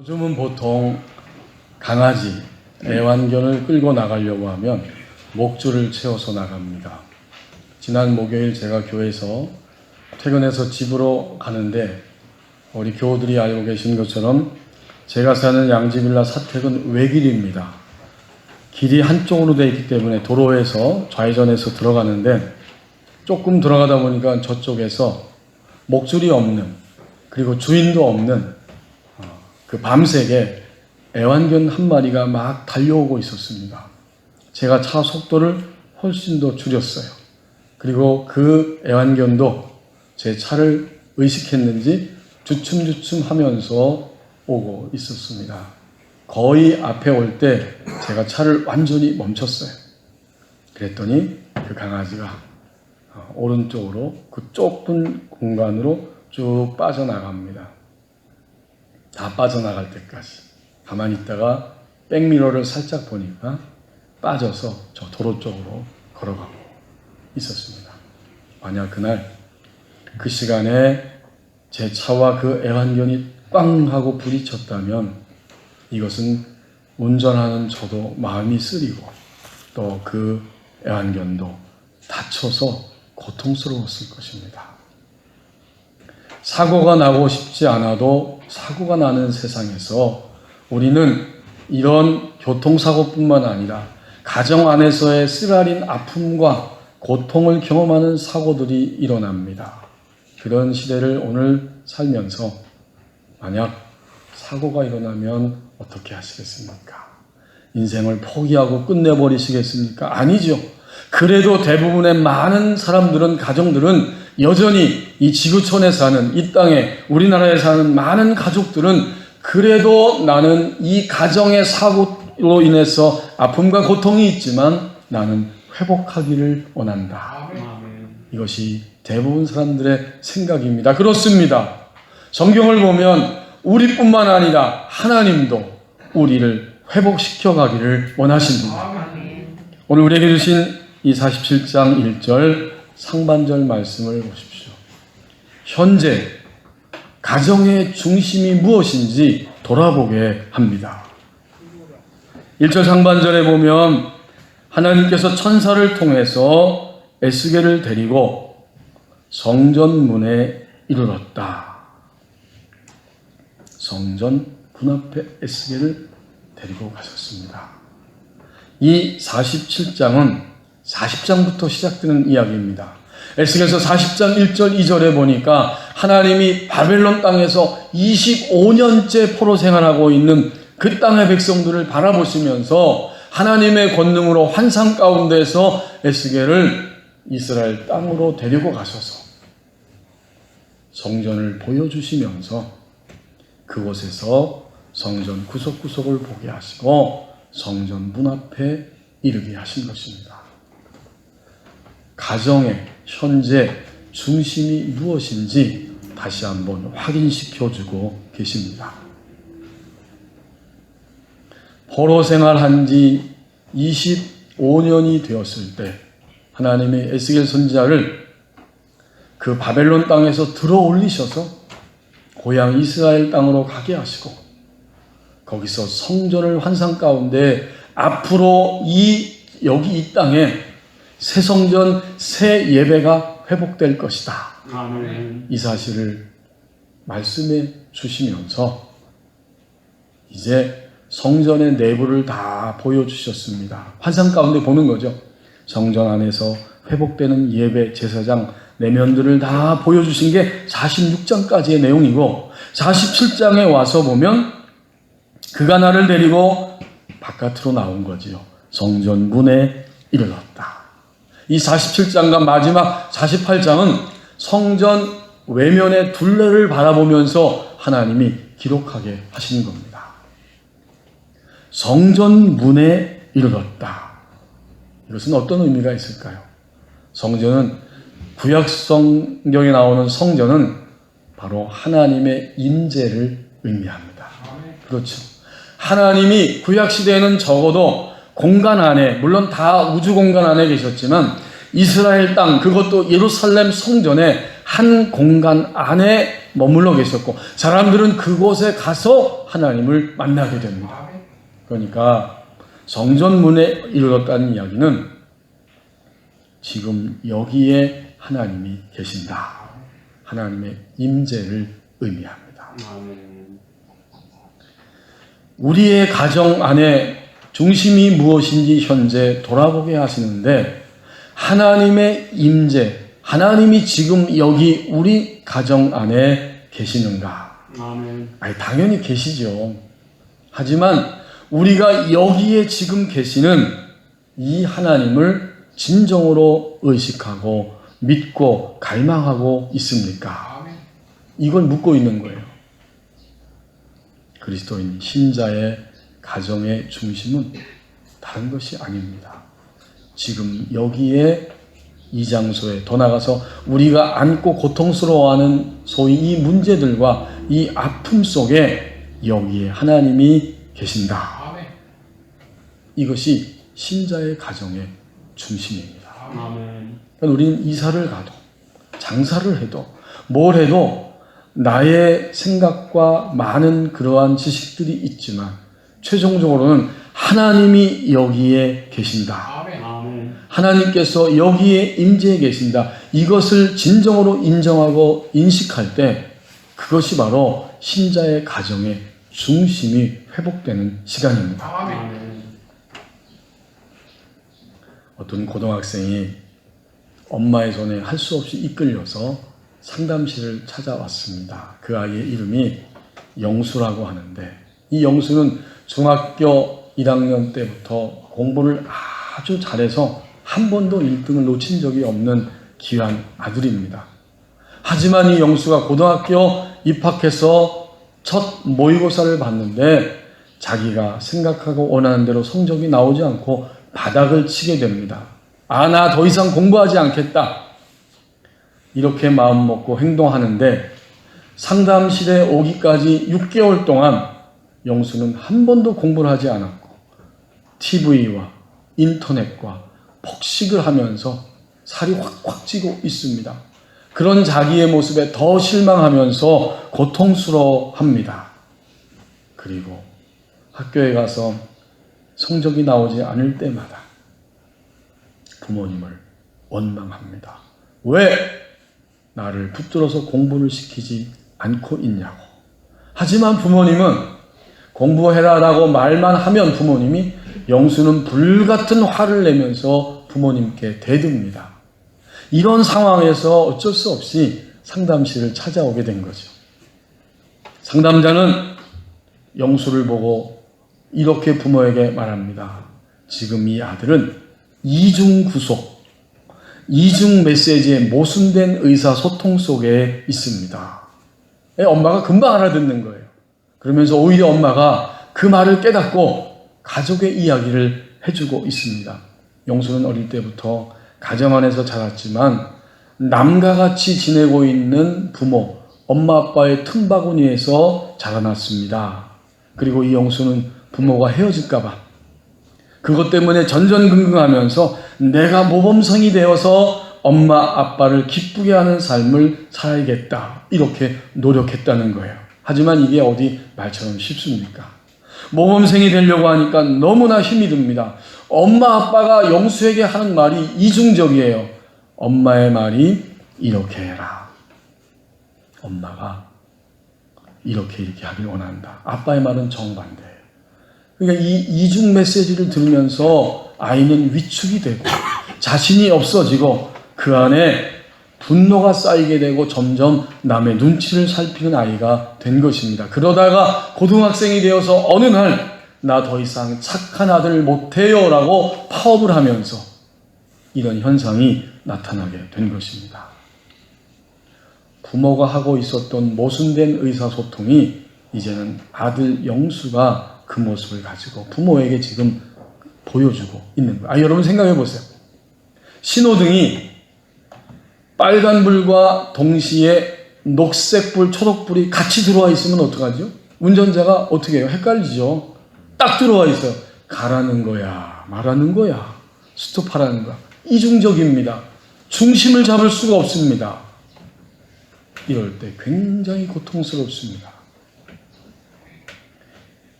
요즘은 보통 강아지, 애완견을 끌고 나가려고 하면 목줄을 채워서 나갑니다. 지난 목요일 제가 교회에서 퇴근해서 집으로 가는데 우리 교우들이 알고 계신 것처럼 제가 사는 양지빌라 사택은 외길입니다. 길이 한쪽으로 되어 있기 때문에 도로에서 좌회전해서 들어가는데 조금 들어가다 보니까 저쪽에서 목줄이 없는, 그리고 주인도 없는 그 밤새게 애완견 한 마리가 막 달려오고 있었습니다. 제가 차 속도를 훨씬 더 줄였어요. 그리고 그 애완견도 제 차를 의식했는지 주춤주춤 하면서 오고 있었습니다. 거의 앞에 올 때 제가 차를 완전히 멈췄어요. 그랬더니 그 강아지가 오른쪽으로 그 좁은 공간으로 쭉 빠져나갑니다. 다 빠져나갈 때까지 가만히 있다가 백미러를 살짝 보니까 빠져서 저 도로 쪽으로 걸어가고 있었습니다. 만약 그날 그 시간에 제 차와 그 애완견이 빵 하고 부딪혔다면 이것은 운전하는 저도 마음이 쓰리고 또 그 애완견도 다쳐서 고통스러웠을 것입니다. 사고가 나고 싶지 않아도 사고가 나는 세상에서 우리는 이런 교통사고뿐만 아니라 가정 안에서의 쓰라린 아픔과 고통을 경험하는 사고들이 일어납니다. 그런 시대를 오늘 살면서 만약 사고가 일어나면 어떻게 하시겠습니까? 인생을 포기하고 끝내버리시겠습니까? 아니죠. 그래도 대부분의 많은 사람들은, 가정들은 여전히 이 지구촌에 사는, 이 땅에, 우리나라에 사는 많은 가족들은 그래도 나는 이 가정의 사고로 인해서 아픔과 고통이 있지만 나는 회복하기를 원한다. 이것이 대부분 사람들의 생각입니다. 그렇습니다. 성경을 보면 우리뿐만 아니라 하나님도 우리를 회복시켜 가기를 원하십니다. 오늘 우리에게 주신 이 47장 1절 상반절 말씀을 보십시오. 현재 가정의 중심이 무엇인지 돌아보게 합니다. 1절 상반절에 보면 하나님께서 천사를 통해서 에스겔을 데리고 성전 문에 이르렀다. 성전 문 앞에 에스겔을 데리고 가셨습니다. 이 47장은 40장부터 시작되는 이야기입니다. 에스겔서 40장 1절 2절에 보니까 하나님이 바벨론 땅에서 25년째 포로 생활하고 있는 그 땅의 백성들을 바라보시면서 하나님의 권능으로 환상 가운데서 에스겔을 이스라엘 땅으로 데리고 가셔서 성전을 보여주시면서 그곳에서 성전 구석구석을 보게 하시고 성전 문 앞에 이르게 하신 것입니다. 가정의 현재 중심이 무엇인지 다시 한번 확인시켜주고 계십니다. 포로 생활한 지 25년이 되었을 때 하나님이 에스겔 선지자를 그 바벨론 땅에서 들어 올리셔서 고향 이스라엘 땅으로 가게 하시고 거기서 성전을 환상 가운데 앞으로 여기 이 땅에 새 성전, 새 예배가 회복될 것이다. 아멘. 이 사실을 말씀해 주시면서 이제 성전의 내부를 다 보여주셨습니다. 환상 가운데 보는 거죠. 성전 안에서 회복되는 예배, 제사장, 내면들을 다 보여주신 게 46장까지의 내용이고 47장에 와서 보면 그가 나를 데리고 바깥으로 나온 거지요. 성전 문에 이르렀다. 이 47장과 마지막 48장은 성전 외면의 둘레를 바라보면서 하나님이 기록하게 하신 겁니다. 성전 문에 이르렀다. 이것은 어떤 의미가 있을까요? 성전은 구약 성경에 나오는 성전은 바로 하나님의 임재를 의미합니다. 그렇죠. 하나님이 구약 시대에는 적어도 공간 안에, 물론 다 우주 공간 안에 계셨지만 이스라엘 땅, 그것도 예루살렘 성전에 한 공간 안에 머물러 계셨고 사람들은 그곳에 가서 하나님을 만나게 됩니다. 그러니까 성전 문에 이르렀다는 이야기는 지금 여기에 하나님이 계신다. 하나님의 임재를 의미합니다. 우리의 가정 안에 중심이 무엇인지 현재 돌아보게 하시는데 하나님의 임재, 하나님이 지금 여기 우리 가정 안에 계시는가? 아니, 당연히 계시죠. 하지만 우리가 여기에 지금 계시는 이 하나님을 진정으로 의식하고 믿고 갈망하고 있습니까? 이걸 묻고 있는 거예요. 그리스도인 신자의 가정의 중심은 다른 것이 아닙니다. 지금 여기에 이 장소에 더 나가서 우리가 안고 고통스러워하는 소위 이 문제들과 이 아픔 속에 여기에 하나님이 계신다. 이것이 신자의 가정의 중심입니다. 그러니까 우리는 이사를 가도 장사를 해도 뭘 해도 나의 생각과 많은 그러한 지식들이 있지만 최종적으로는 하나님이 여기에 계신다. 하나님께서 여기에 임재해 계신다. 이것을 진정으로 인정하고 인식할 때 그것이 바로 신자의 가정의 중심이 회복되는 시간입니다. 어떤 고등학생이 엄마의 손에 할 수 없이 이끌려서 상담실을 찾아왔습니다. 그 아이의 이름이 영수라고 하는데 이 영수는 중학교 1학년 때부터 공부를 아주 잘해서 한 번도 1등을 놓친 적이 없는 귀한 아들입니다. 하지만 이 영수가 고등학교 입학해서 첫 모의고사를 봤는데 자기가 생각하고 원하는 대로 성적이 나오지 않고 바닥을 치게 됩니다. 나 더 이상 공부하지 않겠다. 이렇게 마음 먹고 행동하는데 상담실에 오기까지 6개월 동안 영수는 한 번도 공부를 하지 않았고 TV와 인터넷과 폭식을 하면서 살이 확확 찌고 있습니다. 그런 자기의 모습에 더 실망하면서 고통스러워합니다. 그리고 학교에 가서 성적이 나오지 않을 때마다 부모님을 원망합니다. 왜 나를 붙들어서 공부를 시키지 않고 있냐고. 하지만 부모님은 공부해라라고 말만 하면 부모님이 영수는 불같은 화를 내면서 부모님께 대듭니다. 이런 상황에서 어쩔 수 없이 상담실을 찾아오게 된 거죠. 상담자는 영수를 보고 이렇게 부모에게 말합니다. 지금 이 아들은 이중구속, 이중 메시지의 모순된 의사소통 속에 있습니다. 엄마가 금방 알아듣는 거예요. 그러면서 오히려 엄마가 그 말을 깨닫고 가족의 이야기를 해주고 있습니다. 영수는 어릴 때부터 가정 안에서 자랐지만 남과 같이 지내고 있는 부모, 엄마 아빠의 틈바구니에서 자라났습니다. 그리고 이 영수는 부모가 헤어질까봐 그것 때문에 전전긍긍하면서 내가 모범생이 되어서 엄마 아빠를 기쁘게 하는 삶을 살아야겠다 이렇게 노력했다는 거예요. 하지만 이게 어디 말처럼 쉽습니까? 모범생이 되려고 하니까 너무나 힘이 듭니다. 엄마 아빠가 영수에게 하는 말이 이중적이에요. 엄마의 말이 이렇게 해라. 엄마가 이렇게 하길 원한다. 아빠의 말은 정반대예요. 그러니까 이 이중 메시지를 들으면서 아이는 위축이 되고 자신이 없어지고 그 안에 분노가 쌓이게 되고 점점 남의 눈치를 살피는 아이가 된 것입니다. 그러다가 고등학생이 되어서 어느 날 나 더 이상 착한 아들 못해요 라고 파업을 하면서 이런 현상이 나타나게 된 것입니다. 부모가 하고 있었던 모순된 의사소통이 이제는 아들 영수가 그 모습을 가지고 부모에게 지금 보여주고 있는 거예요. 여러분 생각해 보세요. 신호등이 빨간불과 동시에 녹색불, 초록불이 같이 들어와 있으면 어떡하죠? 운전자가 어떻게 해요? 헷갈리죠. 딱 들어와 있어요. 가라는 거야, 말하는 거야, 스톱하라는 거야. 이중적입니다. 중심을 잡을 수가 없습니다. 이럴 때 굉장히 고통스럽습니다.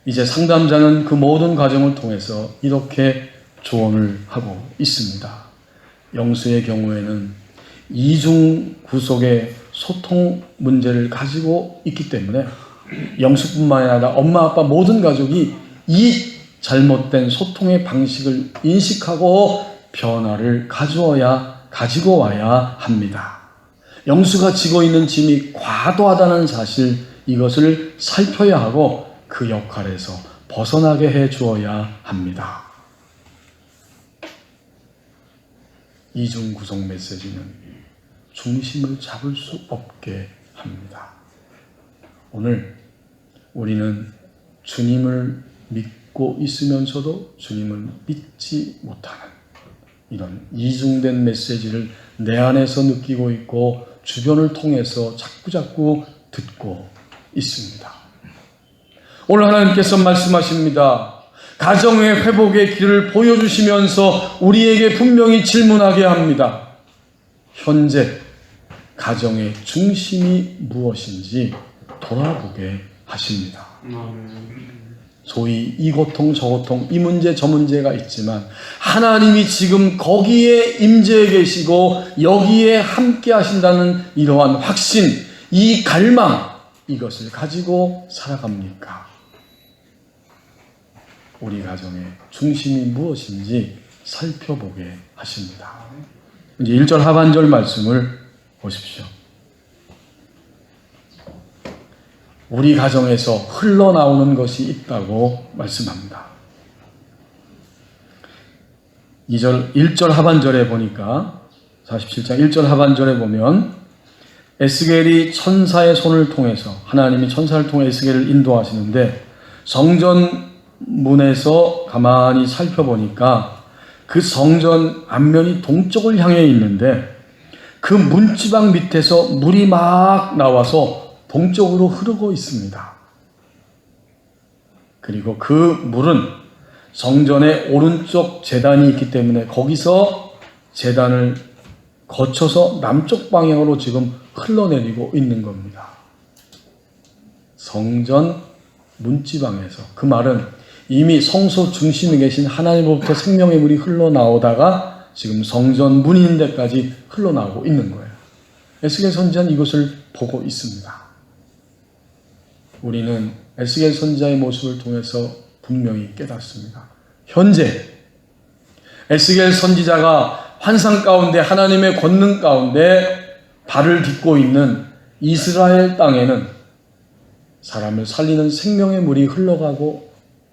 이제 상담자는 그 모든 과정을 통해서 이렇게 조언을 하고 있습니다. 영수의 경우에는 이중 구속의 소통 문제를 가지고 있기 때문에 영수뿐만 아니라 엄마, 아빠 모든 가족이 이 잘못된 소통의 방식을 인식하고 변화를 가지고 와야 합니다. 영수가 지고 있는 짐이 과도하다는 사실, 이것을 살펴야 하고 그 역할에서 벗어나게 해 주어야 합니다. 이중 구속 메시지는 중심을 잡을 수 없게 합니다. 오늘 우리는 주님을 믿고 있으면서도 주님을 믿지 못하는 이런 이중된 메시지를 내 안에서 느끼고 있고 주변을 통해서 자꾸자꾸 듣고 있습니다. 오늘 하나님께서 말씀하십니다. 가정의 회복의 길을 보여주시면서 우리에게 분명히 질문하게 합니다. 현재 가정의 중심이 무엇인지 돌아보게 하십니다. 소위 이 고통 저 고통 이 문제 저 문제가 있지만 하나님이 지금 거기에 임재해 계시고 여기에 함께 하신다는 이러한 확신, 이 갈망, 이것을 가지고 살아갑니까? 우리 가정의 중심이 무엇인지 살펴보게 하십니다. 이제 1절 하반절 말씀을 보십시오. 우리 가정에서 흘러나오는 것이 있다고 말씀합니다. 1절 하반절에 보니까 47장 1절 하반절에 보면 에스겔이 천사의 손을 통해서 하나님이 천사를 통해 에스겔을 인도하시는데 성전 문에서 가만히 살펴보니까 그 성전 앞면이 동쪽을 향해 있는데 그 문지방 밑에서 물이 막 나와서 동쪽으로 흐르고 있습니다. 그리고 그 물은 성전의 오른쪽 제단이 있기 때문에 거기서 제단을 거쳐서 남쪽 방향으로 지금 흘러내리고 있는 겁니다. 성전 문지방에서, 그 말은 이미 성소 중심에 계신 하나님으로부터 생명의 물이 흘러나오다가 지금 성전 문이 있는 데까지 흘러나오고 있는 거예요. 에스겔 선지자는 이것을 보고 있습니다. 우리는 에스겔 선지자의 모습을 통해서 분명히 깨닫습니다. 현재 에스겔 선지자가 환상 가운데 하나님의 권능 가운데 발을 딛고 있는 이스라엘 땅에는 사람을 살리는 생명의 물이 흘러가고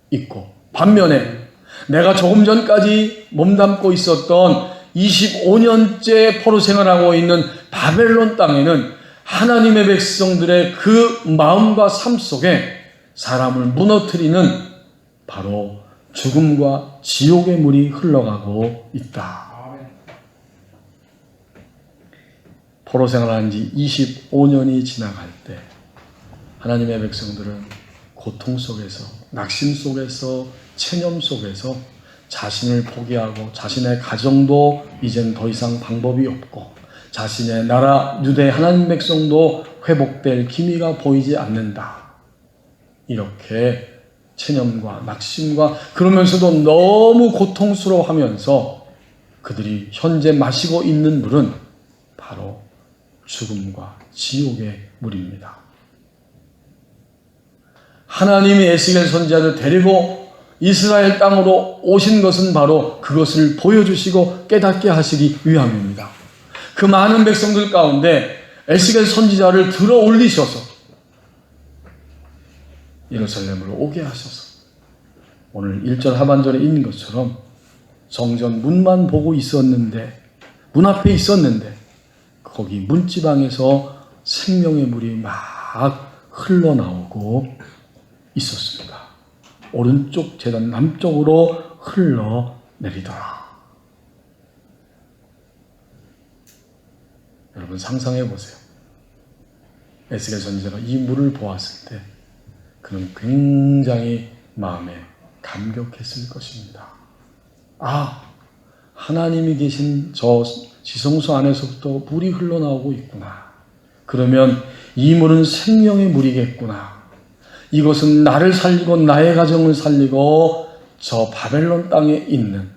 있고, 반면에 내가 조금 전까지 몸담고 있었던 25년째 포로 생활하고 있는 바벨론 땅에는 하나님의 백성들의 그 마음과 삶 속에 사람을 무너뜨리는 바로 죽음과 지옥의 물이 흘러가고 있다. 포로 생활한 지 25년이 지나갈 때 하나님의 백성들은 고통 속에서, 낙심 속에서, 체념 속에서 자신을 포기하고 자신의 가정도 이젠 더 이상 방법이 없고 자신의 나라 유대 하나님 백성도 회복될 기미가 보이지 않는다. 이렇게 체념과 낙심과 그러면서도 너무 고통스러워하면서 그들이 현재 마시고 있는 물은 바로 죽음과 지옥의 물입니다. 하나님이 에스겔 선지자를 데리고 이스라엘 땅으로 오신 것은 바로 그것을 보여주시고 깨닫게 하시기 위함입니다. 그 많은 백성들 가운데 에스겔 선지자를 들어 올리셔서 예루살렘으로 오게 하셔서 오늘 1절 하반절에 있는 것처럼 성전 문만 보고 있었는데, 문 앞에 있었는데 거기 문지방에서 생명의 물이 막 흘러나오고 있었습니다. 오른쪽 제단 남쪽으로 흘러내리더라. 여러분 상상해 보세요. 에스겔 선지자가 이 물을 보았을 때 그는 굉장히 마음에 감격했을 것입니다. 아, 하나님이 계신 저 지성소 안에서부터 물이 흘러나오고 있구나. 그러면 이 물은 생명의 물이겠구나. 이것은 나를 살리고 나의 가정을 살리고 저 바벨론 땅에 있는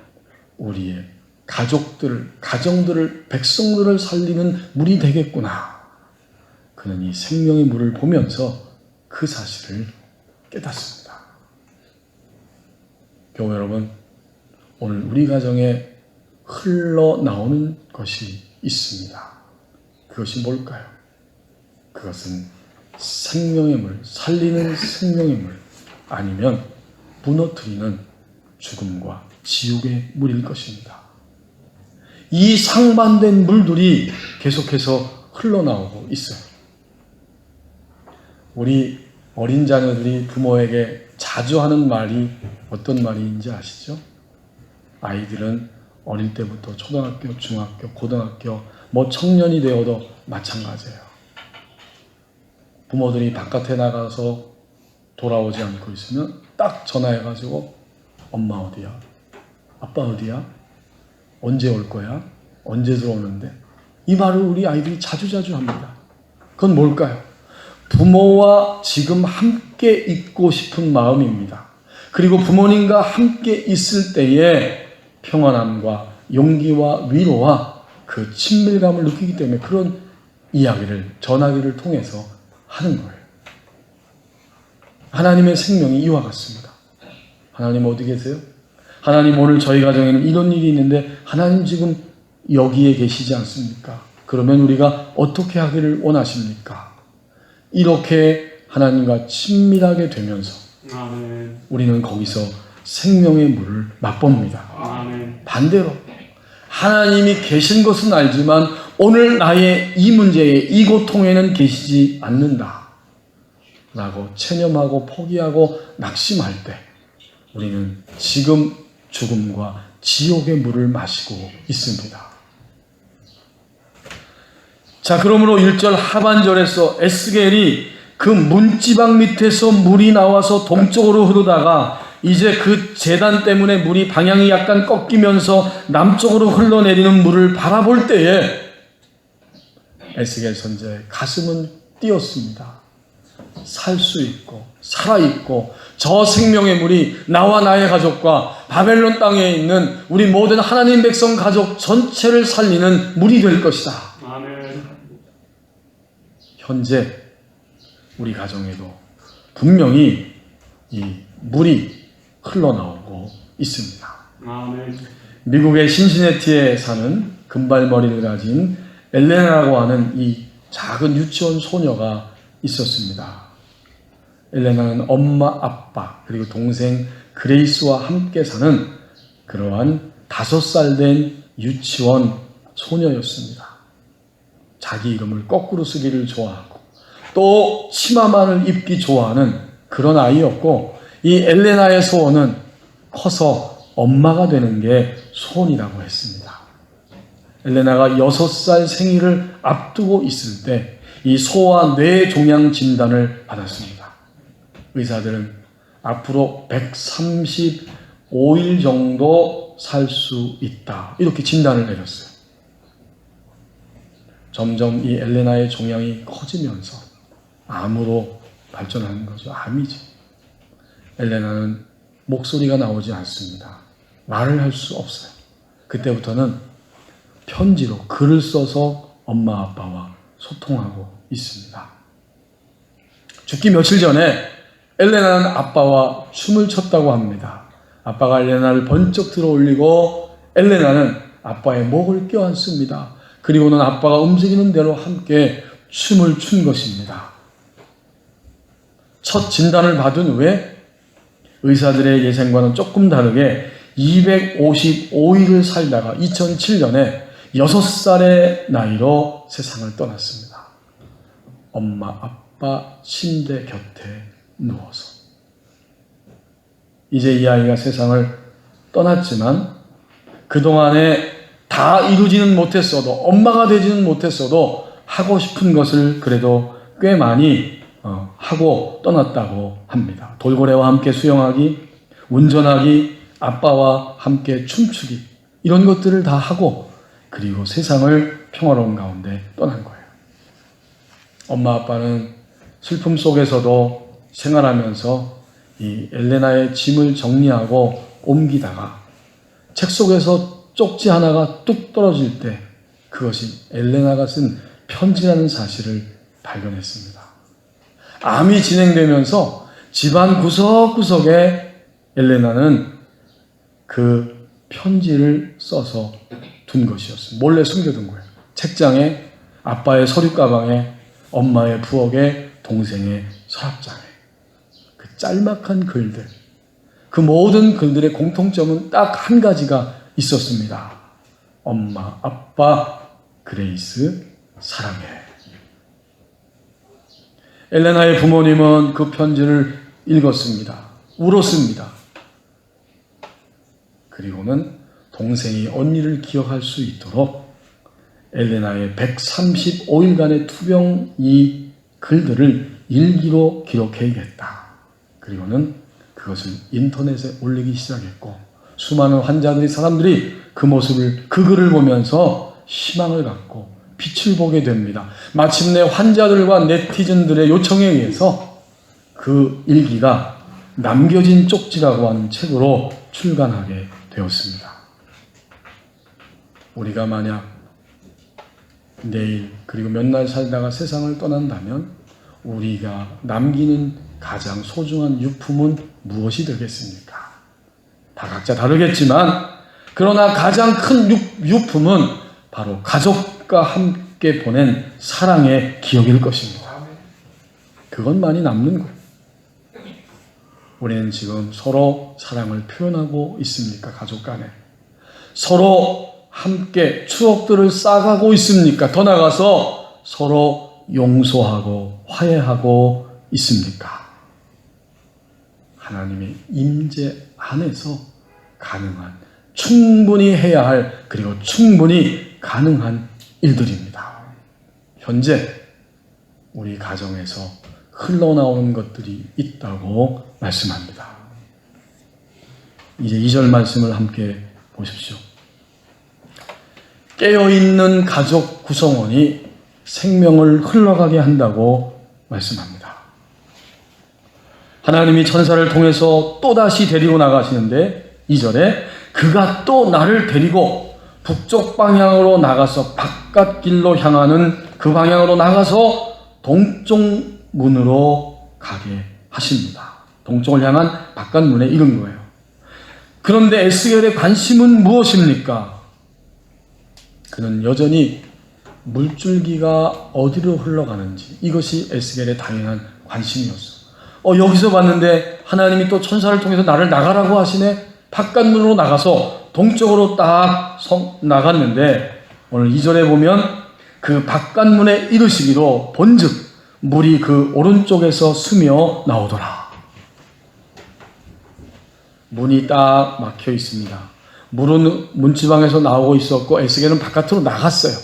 우리의 가정들을, 백성들을 살리는 물이 되겠구나. 그는 이 생명의 물을 보면서 그 사실을 깨닫습니다. 교회 여러분, 오늘 우리 가정에 흘러나오는 것이 있습니다. 그것이 뭘까요? 그것은 생명의 물, 살리는 생명의 물, 아니면 무너뜨리는 죽음과 지옥의 물일 것입니다. 이 상반된 물들이 계속해서 흘러나오고 있어요. 우리 어린 자녀들이 부모에게 자주 하는 말이 어떤 말인지 아시죠? 아이들은 어릴 때부터 초등학교, 중학교, 고등학교, 청년이 되어도 마찬가지예요. 부모들이 바깥에 나가서 돌아오지 않고 있으면 딱 전화해가지고 엄마 어디야? 아빠 어디야? 언제 올 거야? 언제 들어오는데? 이 말을 우리 아이들이 자주자주 합니다. 그건 뭘까요? 부모와 지금 함께 있고 싶은 마음입니다. 그리고 부모님과 함께 있을 때에 평안함과 용기와 위로와 그 친밀감을 느끼기 때문에 그런 이야기를, 전화기를 통해서 하는 거예요. 하나님의 생명이 이와 같습니다. 하나님 어디 계세요? 하나님 오늘 저희 가정에는 이런 일이 있는데 하나님 지금 여기에 계시지 않습니까? 그러면 우리가 어떻게 하기를 원하십니까? 이렇게 하나님과 친밀하게 되면서 아멘. 우리는 거기서 생명의 물을 맛봅니다. 아멘. 반대로 하나님이 계신 것은 알지만 오늘 나의 이 문제에, 이 고통에는 계시지 않는다 라고 체념하고 포기하고 낙심할 때 우리는 지금 죽음과 지옥의 물을 마시고 있습니다. 자, 그러므로 1절 하반절에서 에스겔이 그 문지방 밑에서 물이 나와서 동쪽으로 흐르다가 이제 그 제단 때문에 물이 방향이 약간 꺾이면서 남쪽으로 흘러내리는 물을 바라볼 때에 에스겔 선지자의 가슴은 뛰었습니다. 살 수 있고 살아있고 저 생명의 물이 나와 나의 가족과 바벨론 땅에 있는 우리 모든 하나님 백성 가족 전체를 살리는 물이 될 것이다. 아멘. 현재 우리 가정에도 분명히 이 물이 흘러나오고 있습니다. 아멘. 미국의 신시내티에 사는 금발머리를 가진 엘레나라고 하는 이 작은 유치원 소녀가 있었습니다. 엘레나는 엄마, 아빠, 그리고 동생 그레이스와 함께 사는 그러한 5살 된 유치원 소녀였습니다. 자기 이름을 거꾸로 쓰기를 좋아하고 또 치마만을 입기 좋아하는 그런 아이였고, 이 엘레나의 소원은 커서 엄마가 되는 게 소원이라고 했습니다. 엘레나가 6살 생일을 앞두고 있을 때 이 소아 뇌 종양 진단을 받았습니다. 의사들은 앞으로 135일 정도 살 수 있다, 이렇게 진단을 내렸어요. 점점 이 엘레나의 종양이 커지면서 암으로 발전하는 거죠. 암이죠. 엘레나는 목소리가 나오지 않습니다. 말을 할 수 없어요. 그때부터는 편지로 글을 써서 엄마 아빠와 소통하고 있습니다. 죽기 며칠 전에 엘레나는 아빠와 춤을 췄다고 합니다. 아빠가 엘레나를 번쩍 들어 올리고 엘레나는 아빠의 목을 껴안습니다. 그리고는 아빠가 움직이는 대로 함께 춤을 춘 것입니다. 첫 진단을 받은 후에 의사들의 예상과는 조금 다르게 255일을 살다가 2007년에 6살의 나이로 세상을 떠났습니다. 엄마, 아빠 침대 곁에 누워서. 이제 이 아이가 세상을 떠났지만 그동안에 다 이루지는 못했어도, 엄마가 되지는 못했어도 하고 싶은 것을 그래도 꽤 많이 하고 떠났다고 합니다. 돌고래와 함께 수영하기, 운전하기, 아빠와 함께 춤추기, 이런 것들을 다 하고 그리고 세상을 평화로운 가운데 떠난 거예요. 엄마 아빠는 슬픔 속에서도 생활하면서 이 엘레나의 짐을 정리하고 옮기다가 책 속에서 쪽지 하나가 뚝 떨어질 때 그것이 엘레나가 쓴 편지라는 사실을 발견했습니다. 암이 진행되면서 집안 구석구석에 엘레나는 그 편지를 써서 둔 것이었습니다. 몰래 숨겨둔 거예요. 책장에, 아빠의 서류 가방에, 엄마의 부엌에, 동생의 서랍장에. 그 짤막한 글들, 그 모든 글들의 공통점은 딱 한 가지가 있었습니다. 엄마, 아빠, 그레이스, 사랑해. 엘레나의 부모님은 그 편지를 읽었습니다. 울었습니다. 그리고는 동생이 언니를 기억할 수 있도록 엘레나의 135일간의 투병 이 글들을 일기로 기록해야겠다. 그리고는 그것을 인터넷에 올리기 시작했고 수많은 환자들이 사람들이 그 모습을 그 글을 보면서 희망을 갖고 빛을 보게 됩니다. 마침내 환자들과 네티즌들의 요청에 의해서 그 일기가 남겨진 쪽지라고 하는 책으로 출간하게 되었습니다. 우리가 만약 내일 그리고 몇 날 살다가 세상을 떠난다면 우리가 남기는 가장 소중한 유품은 무엇이 되겠습니까? 다 각자 다르겠지만 그러나 가장 큰 유품은 바로 가족과 함께 보낸 사랑의 기억일 것입니다. 그건 많이 남는 거예요. 우리는 지금 서로 사랑을 표현하고 있습니까? 가족 간에. 서로 함께 추억들을 쌓아가고 있습니까? 더 나아가서 서로 용서하고 화해하고 있습니까? 하나님의 임재 안에서 가능한, 충분히 해야 할, 그리고 충분히 가능한 일들입니다. 현재 우리 가정에서 흘러나오는 것들이 있다고 말씀합니다. 이제 2절 말씀을 함께 보십시오. 깨어있는 가족 구성원이 생명을 흘러가게 한다고 말씀합니다. 하나님이 천사를 통해서 또다시 데리고 나가시는데 2절에 그가 또 나를 데리고 북쪽 방향으로 나가서 바깥길로 향하는 그 방향으로 나가서 동쪽 문으로 가게 하십니다. 동쪽을 향한 바깥문에 이른 거예요. 그런데 에스겔의 관심은 무엇입니까? 그는 여전히 물줄기가 어디로 흘러가는지 이것이 에스겔의 당연한 관심이었어. 여기서 봤는데 하나님이 또 천사를 통해서 나를 나가라고 하시네. 바깥문으로 나가서 동쪽으로 딱 나갔는데 오늘 2절에 보면 그 바깥문에 이르시기로 본즉 물이 그 오른쪽에서 스며 나오더라. 문이 딱 막혀 있습니다. 물은 문지방에서 나오고 있었고 에스겔은 바깥으로 나갔어요.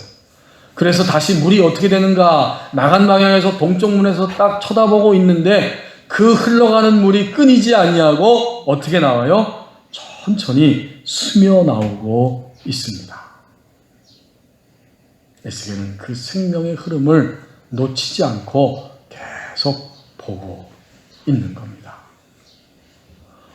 그래서 다시 물이 어떻게 되는가, 나간 방향에서 동쪽 문에서 딱 쳐다보고 있는데 그 흘러가는 물이 끊이지 않냐고 어떻게 나와요? 천천히 스며 나오고 있습니다. 에스겔은 그 생명의 흐름을 놓치지 않고 계속 보고 있는 겁니다.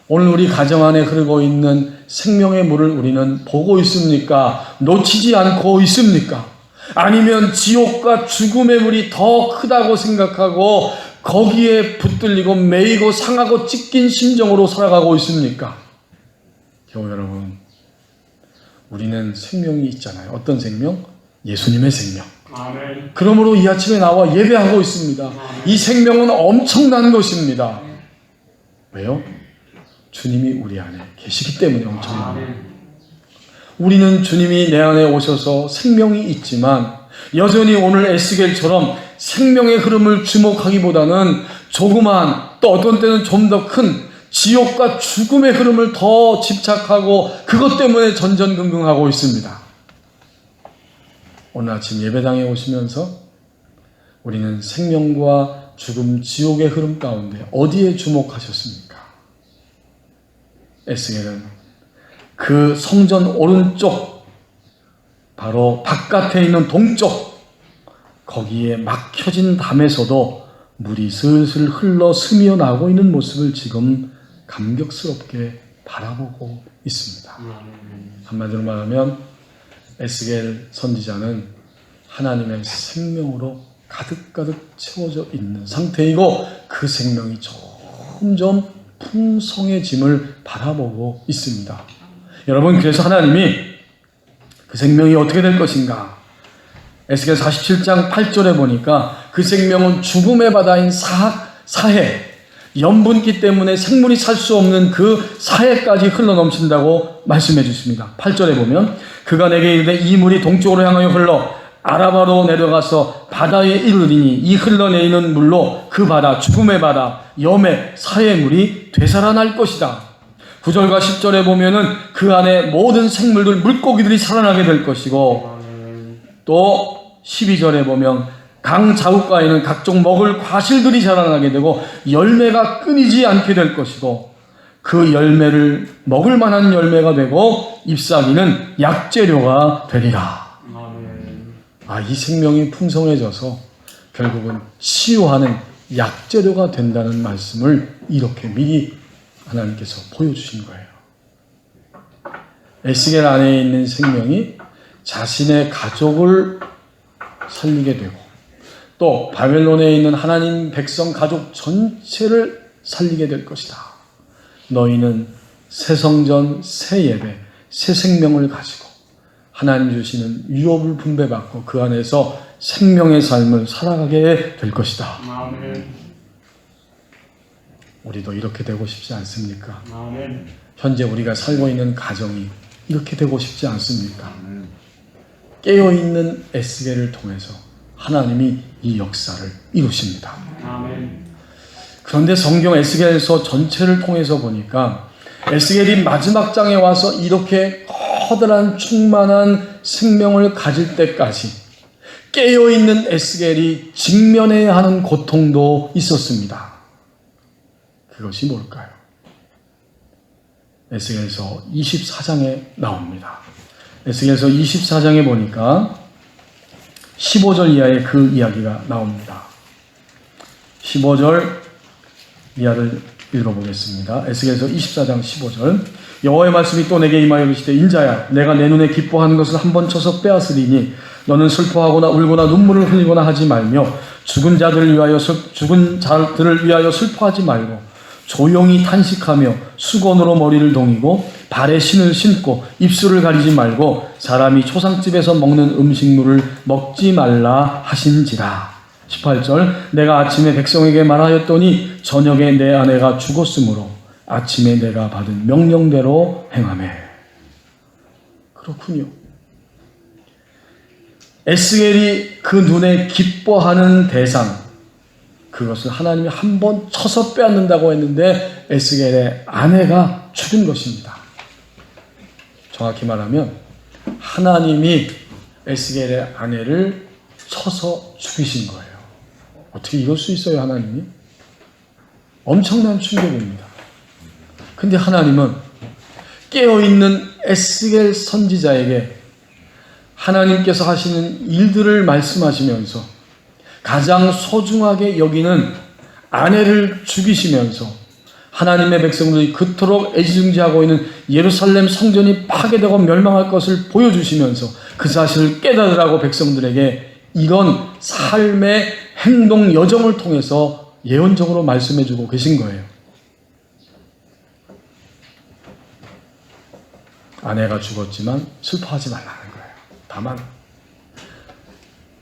오늘 우리 가정 안에 흐르고 있는 생명의 물을 우리는 보고 있습니까? 놓치지 않고 있습니까? 아니면 지옥과 죽음의 물이 더 크다고 생각하고 거기에 붙들리고 매이고 상하고 찢긴 심정으로 살아가고 있습니까? 교우 여러분, 우리는 생명이 있잖아요. 어떤 생명? 예수님의 생명. 아멘. 그러므로 이 아침에 나와 예배하고 있습니다. 이 생명은 엄청난 것입니다. 왜요? 주님이 우리 안에 계시기 때문에 엄청난 거예요. 우리는 주님이 내 안에 오셔서 생명이 있지만 여전히 오늘 에스겔처럼 생명의 흐름을 주목하기보다는 조그만, 또 어떤 때는 좀 더 큰 지옥과 죽음의 흐름을 더 집착하고 그것 때문에 전전긍긍하고 있습니다. 오늘 아침 예배당에 오시면서 우리는 생명과 죽음, 지옥의 흐름 가운데 어디에 주목하셨습니까? 에스겔은 그 성전 오른쪽, 바로 바깥에 있는 동쪽, 거기에 막혀진 담에서도 물이 슬슬 흘러 스며 나오고 있는 모습을 지금 감격스럽게 바라보고 있습니다. 한마디로 말하면 에스겔 선지자는 하나님의 생명으로 가득가득 채워져 있는 상태이고 그 생명이 점점 풍성해짐을 바라보고 있습니다. 여러분, 그래서 하나님이 그 생명이 어떻게 될 것인가? 에스겔 47장 8절에 보니까 그 생명은 죽음의 바다인 사해, 염분기 때문에 생물이 살 수 없는 그 사해까지 흘러넘친다고 말씀해 주십니다. 8절에 보면 그가 내게 이르되 이 물이 동쪽으로 향하여 흘러 아라바로 내려가서 바다에 이르리니 이 흘러내리는 물로 그 바다, 죽음의 바다, 염의 사해의 물이 되살아날 것이다. 9절과 10절에 보면은 그 안에 모든 생물들, 물고기들이 살아나게 될 것이고, 또 12절에 보면 강 자욱가에는 각종 먹을 과실들이 자라나게 되고 열매가 끊이지 않게 될 것이고, 그 열매를 먹을 만한 열매가 되고 잎사귀는 약재료가 되리라. 이 생명이 풍성해져서 결국은 치유하는 약재료가 된다는 말씀을 이렇게 미리 하나님께서 보여주신 거예요. 에스겔 안에 있는 생명이 자신의 가족을 살리게 되고 또 바벨론에 있는 하나님 백성 가족 전체를 살리게 될 것이다. 너희는 새 성전, 새 예배, 새 생명을 가지고 하나님 주시는 유업을 분배받고 그 안에서 생명의 삶을 살아가게 될 것이다. 아멘. 우리도 이렇게 되고 싶지 않습니까? 아멘. 현재 우리가 살고 있는 가정이 이렇게 되고 싶지 않습니까? 깨어있는 에스겔을 통해서 하나님이 이 역사를 이루십니다. 아멘. 그런데 성경 에스겔서 전체를 통해서 보니까 에스겔이 마지막 장에 와서 이렇게 커다란 충만한 생명을 가질 때까지 깨어있는 에스겔이 직면해야 하는 고통도 있었습니다. 그것이 뭘까요? 에스겔서 24장에 나옵니다. 에스겔서 24장에 보니까 15절 이하의 그 이야기가 나옵니다. 15절 이하를 읽어보겠습니다. 에스겔서 24장 15절. 여호와의 말씀이 또 내게 임하여 이르시되 인자야 내가 내 눈에 기뻐하는 것을 한 번 쳐서 빼앗으리니 너는 슬퍼하거나 울거나 눈물을 흘리거나 하지 말며 죽은 자들을 위하여 슬퍼하지 말고 조용히 탄식하며 수건으로 머리를 동이고 발에 신을 신고 입술을 가리지 말고 사람이 초상집에서 먹는 음식물을 먹지 말라 하신지라. 18절. 내가 아침에 백성에게 말하였더니 저녁에 내 아내가 죽었으므로 아침에 내가 받은 명령대로 행하매. 그렇군요. 에스겔이 그 눈에 기뻐하는 대상, 그것을 하나님이 한 번 쳐서 빼앗는다고 했는데 에스겔의 아내가 죽은 것입니다. 정확히 말하면 하나님이 에스겔의 아내를 쳐서 죽이신 거예요. 어떻게 이럴 수 있어요, 하나님이? 엄청난 충격입니다. 근데 하나님은 깨어있는 에스겔 선지자에게 하나님께서 하시는 일들을 말씀하시면서 가장 소중하게 여기는 아내를 죽이시면서 하나님의 백성들이 그토록 애지중지하고 있는 예루살렘 성전이 파괴되고 멸망할 것을 보여주시면서 그 사실을 깨달으라고 백성들에게 이런 삶의 행동 여정을 통해서 예언적으로 말씀해주고 계신 거예요. 아내가 죽었지만 슬퍼하지 말라는 거예요. 다만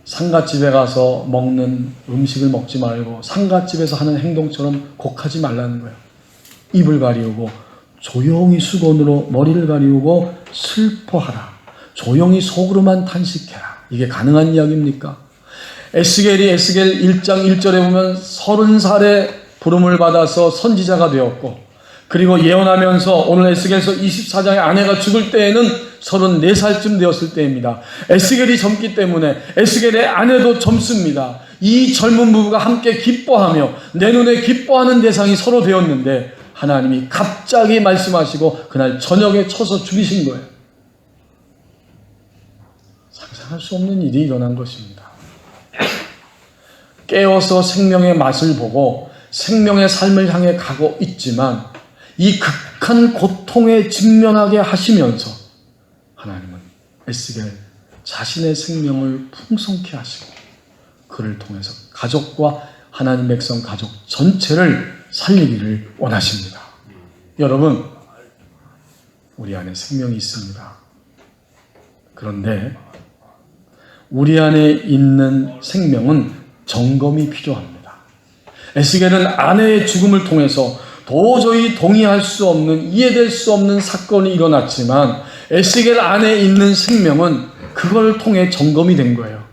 상갓집에 가서 먹는 음식을 먹지 말고 상갓집에서 하는 행동처럼 곡하지 말라는 거예요. 입을 가리우고 조용히 수건으로 머리를 가리우고 슬퍼하라. 조용히 속으로만 탄식해라. 이게 가능한 이야기입니까? 에스겔이 에스겔 1장 1절에 보면 30살에 부름을 받아서 선지자가 되었고, 그리고 예언하면서 오늘 에스겔서 24장에 아내가 죽을 때에는 34살쯤 되었을 때입니다. 에스겔이 젊기 때문에 에스겔의 아내도 젊습니다. 이 젊은 부부가 함께 기뻐하며 내 눈에 기뻐하는 대상이 서로 되었는데 하나님이 갑자기 말씀하시고 그날 저녁에 쳐서 죽이신 거예요. 상상할 수 없는 일이 일어난 것입니다. 깨어서 생명의 맛을 보고 생명의 삶을 향해 가고 있지만 이 극한 고통에 직면하게 하시면서 하나님은 에스겔 자신의 생명을 풍성케 하시고 그를 통해서 가족과 하나님 백성 가족 전체를 살리기를 원하십니다. 여러분, 우리 안에 생명이 있습니다. 그런데 우리 안에 있는 생명은 점검이 필요합니다. 에스겔은 아내의 죽음을 통해서 도저히 동의할 수 없는, 이해될 수 없는 사건이 일어났지만 에스겔 안에 있는 생명은 그걸 통해 점검이 된 거예요.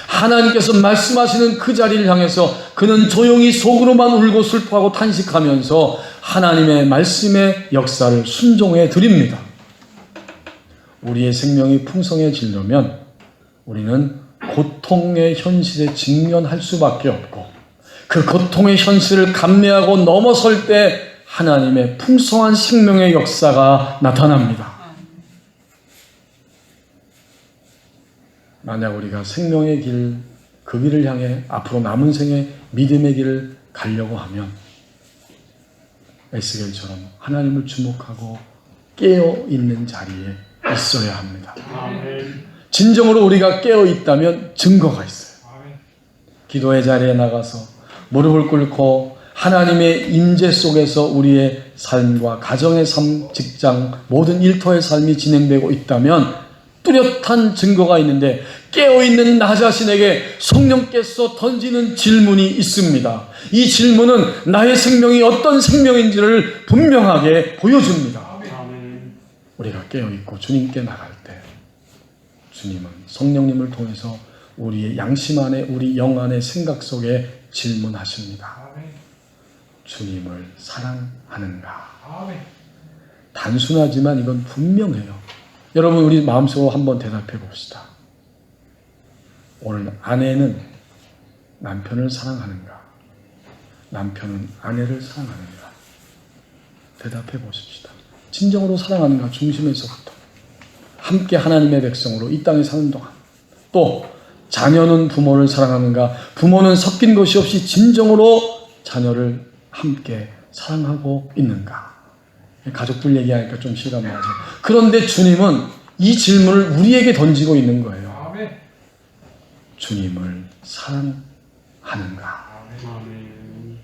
하나님께서 말씀하시는 그 자리를 향해서 그는 조용히 속으로만 울고 슬퍼하고 탄식하면서 하나님의 말씀의 역사를 순종해 드립니다. 우리의 생명이 풍성해지려면 우리는 고통의 현실에 직면할 수밖에 없고 그 고통의 현실을 감내하고 넘어설 때 하나님의 풍성한 생명의 역사가 나타납니다. 만약 우리가 생명의 길, 그 길을 향해 앞으로 남은 생의 믿음의 길을 가려고 하면 에스겔처럼 하나님을 주목하고 깨어있는 자리에 있어야 합니다. 아멘. 진정으로 우리가 깨어있다면 증거가 있어요. 기도의 자리에 나가서 무릎을 꿇고 하나님의 임재 속에서 우리의 삶과 가정의 삶, 직장, 모든 일터의 삶이 진행되고 있다면 뚜렷한 증거가 있는데 깨어있는 나 자신에게 성령께서 던지는 질문이 있습니다. 이 질문은 나의 생명이 어떤 생명인지를 분명하게 보여줍니다. 아멘. 우리가 깨어있고 주님께 나갈 때 주님은 성령님을 통해서 우리의 양심 안에, 우리 영 안의 생각 속에 질문하십니다. 주님을 사랑하는가? 단순하지만 이건 분명해요. 여러분, 우리 마음속으로 한번 대답해 봅시다. 오늘 아내는 남편을 사랑하는가? 남편은 아내를 사랑하는가? 대답해 보십시다. 진정으로 사랑하는가? 중심에서부터 함께 하나님의 백성으로 이 땅에 사는 동안, 또 자녀는 부모를 사랑하는가? 부모는 섞인 것이 없이 진정으로 자녀를 함께 사랑하고 있는가? 가족들 얘기하니까 좀 실감나죠. 그런데 주님은 이 질문을 우리에게 던지고 있는 거예요. 주님을 사랑하는가? 아멘.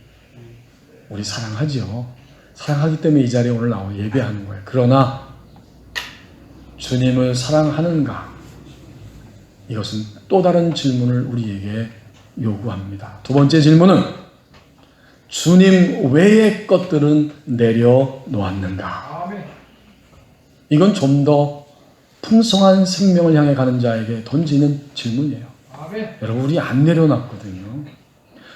우리 사랑하지요. 사랑하기 때문에 이 자리에 오늘 나와 예배하는 거예요. 그러나 주님을 사랑하는가? 이것은 또 다른 질문을 우리에게 요구합니다. 두 번째 질문은 주님 외의 것들은 내려놓았는가? 이건 좀 더 풍성한 생명을 향해 가는 자에게 던지는 질문이에요. 여러분, 우리 안 내려놨거든요.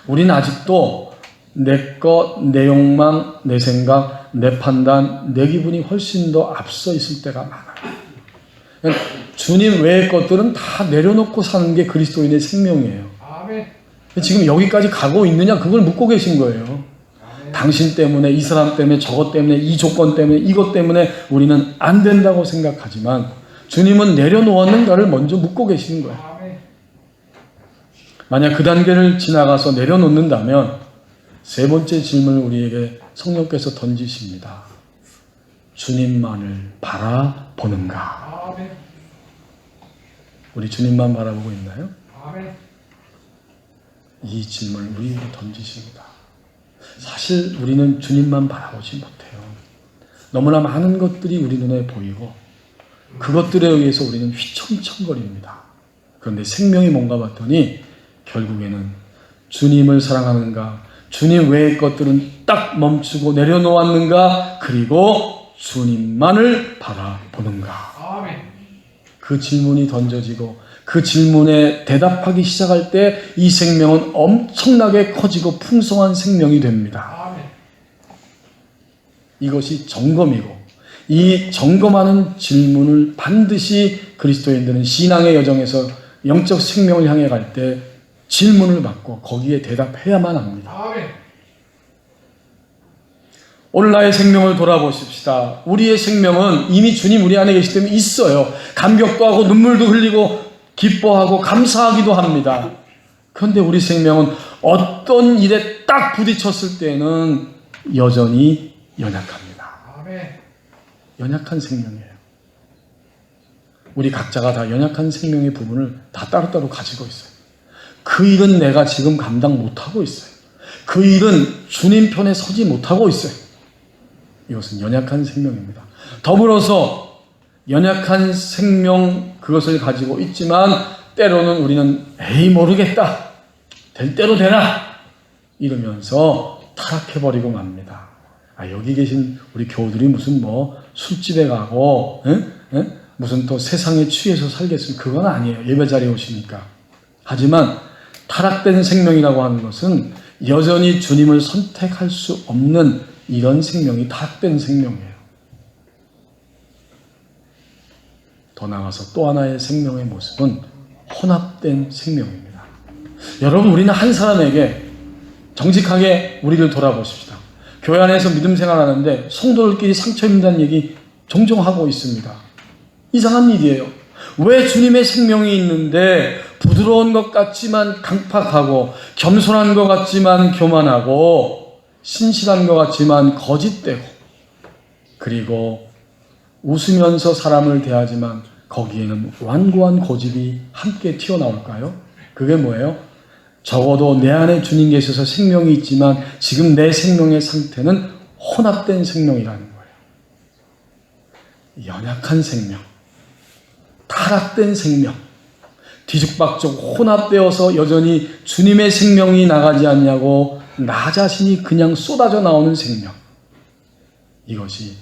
우리는 아직도 내 것, 내 욕망, 내 생각, 내 판단, 내 기분이 훨씬 더 앞서 있을 때가 많아요. 주님 외의 것들은 다 내려놓고 사는 게 그리스도인의 생명이에요. 지금 여기까지 가고 있느냐, 그걸 묻고 계신 거예요. 당신 때문에, 이 사람 때문에, 저것 때문에, 이 조건 때문에, 이것 때문에 우리는 안 된다고 생각하지만 주님은 내려놓았는가를 먼저 묻고 계시는 거예요. 만약 그 단계를 지나가서 내려놓는다면 세 번째 질문을 우리에게 성령께서 던지십니다. 주님만을 바라보는가? 우리 주님만 바라보고 있나요? 이 질문을 우리에게 던지십니다. 사실 우리는 주님만 바라보지 못해요. 너무나 많은 것들이 우리 눈에 보이고 그것들에 의해서 우리는 휘청휘청거립니다. 그런데 생명이 뭔가 봤더니 결국에는 주님을 사랑하는가, 주님 외의 것들은 딱 멈추고 내려놓았는가, 그리고 주님만을 바라보는가. 그 질문이 던져지고 그 질문에 대답하기 시작할 때 이 생명은 엄청나게 커지고 풍성한 생명이 됩니다. 이것이 점검이고, 이 점검하는 질문을 반드시 그리스도인들은 신앙의 여정에서 영적 생명을 향해 갈 때 질문을 받고 거기에 대답해야만 합니다. 오늘 나의 생명을 돌아보십시다. 우리의 생명은 이미 주님 우리 안에 계시기 때문에 있어요. 감격도 하고 눈물도 흘리고 기뻐하고 감사하기도 합니다. 그런데 우리 생명은 어떤 일에 딱 부딪혔을 때는 여전히 연약합니다. 연약한 생명이에요. 우리 각자가 다 연약한 생명의 부분을 다 따로따로 가지고 있어요. 그 일은 내가 지금 감당 못하고 있어요. 그 일은 주님 편에 서지 못하고 있어요. 이것은 연약한 생명입니다. 더불어서 연약한 생명 그것을 가지고 있지만 때로는 우리는 에이 모르겠다. 될 대로 되라. 이러면서 타락해버리고 맙니다. 여기 계신 우리 교우들이 무슨 술집에 가고 무슨 또 세상에 취해서 살겠습니까? 그건 아니에요. 예배 자리에 오시니까. 하지만 타락된 생명이라고 하는 것은 여전히 주님을 선택할 수 없는 이런 생명이 타락된 생명이에요. 더 나아가서 또 하나의 생명의 모습은 혼합된 생명입니다. 여러분, 우리는 한 사람에게 정직하게 우리를 돌아보십시다. 교회 안에서 믿음 생활하는데 성도들끼리 상처 입는다는 얘기 종종 하고 있습니다. 이상한 일이에요. 왜 주님의 생명이 있는데 부드러운 것 같지만 강팍하고 겸손한 것 같지만 교만하고 신실한 것 같지만 거짓되고 그리고 웃으면서 사람을 대하지만 거기에는 완고한 고집이 함께 튀어나올까요? 그게 뭐예요? 적어도 내 안에 주님 계셔서 생명이 있지만 지금 내 생명의 상태는 혼합된 생명이라는 거예요. 연약한 생명, 타락된 생명, 뒤죽박죽 혼합되어서 여전히 주님의 생명이 나가지 않냐고 나 자신이 그냥 쏟아져 나오는 생명. 이것이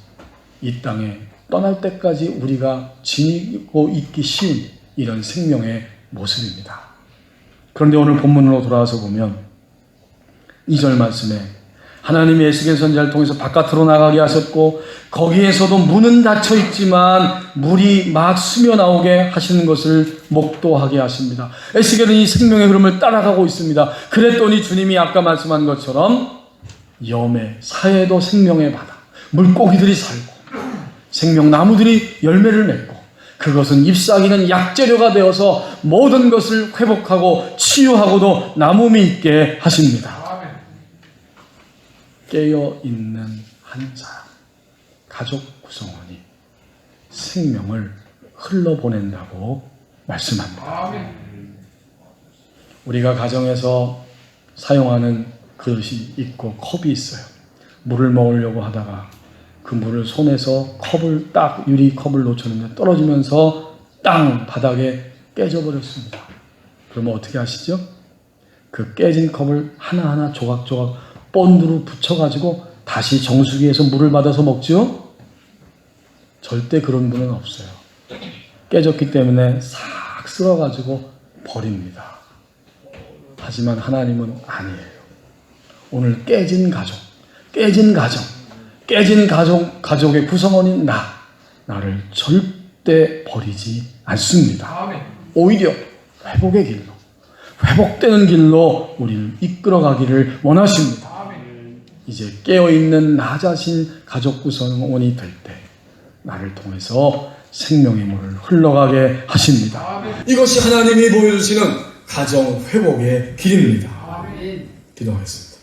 이 땅에 떠날 때까지 우리가 지니고 있기 쉬운 이런 생명의 모습입니다. 그런데 오늘 본문으로 돌아와서 보면 2절 말씀에 하나님이 에스겔 선지자를 통해서 바깥으로 나가게 하셨고 거기에서도 문은 닫혀 있지만 물이 막 스며 나오게 하시는 것을 목도하게 하십니다. 에스겔은 이 생명의 흐름을 따라가고 있습니다. 그랬더니 주님이 아까 말씀한 것처럼 염해, 사해도 생명의 바다, 물고기들이 살고 생명나무들이 열매를 맺고 그것은 잎사귀는 약재료가 되어서 모든 것을 회복하고 치유하고도 나눔이 있게 하십니다. 깨어있는 한 사람, 가족 구성원이 생명을 흘러보낸다고 말씀합니다. 우리가 가정에서 사용하는 그릇이 있고 컵이 있어요. 물을 먹으려고 하다가 그 물을 손에서 컵을 딱 유리컵을 놓쳤는데 떨어지면서 땅 바닥에 깨져버렸습니다. 그러면 어떻게 하시죠? 그 깨진 컵을 하나하나 조각조각 본드로 붙여가지고 다시 정수기에서 물을 받아서 먹죠? 절대 그런 분은 없어요. 깨졌기 때문에 싹 쓸어가지고 버립니다. 하지만 하나님은 아니에요. 오늘 깨진 가족의 구성원인 나를 절대 버리지 않습니다. 오히려 회복의 길로, 회복되는 길로 우리를 이끌어가기를 원하십니다. 이제 깨어있는 나 자신 가족 구성원이 될 때 나를 통해서 생명의 물을 흘러가게 하십니다. 이것이 하나님이 보여주시는 가정 회복의 길입니다. 기도하겠습니다.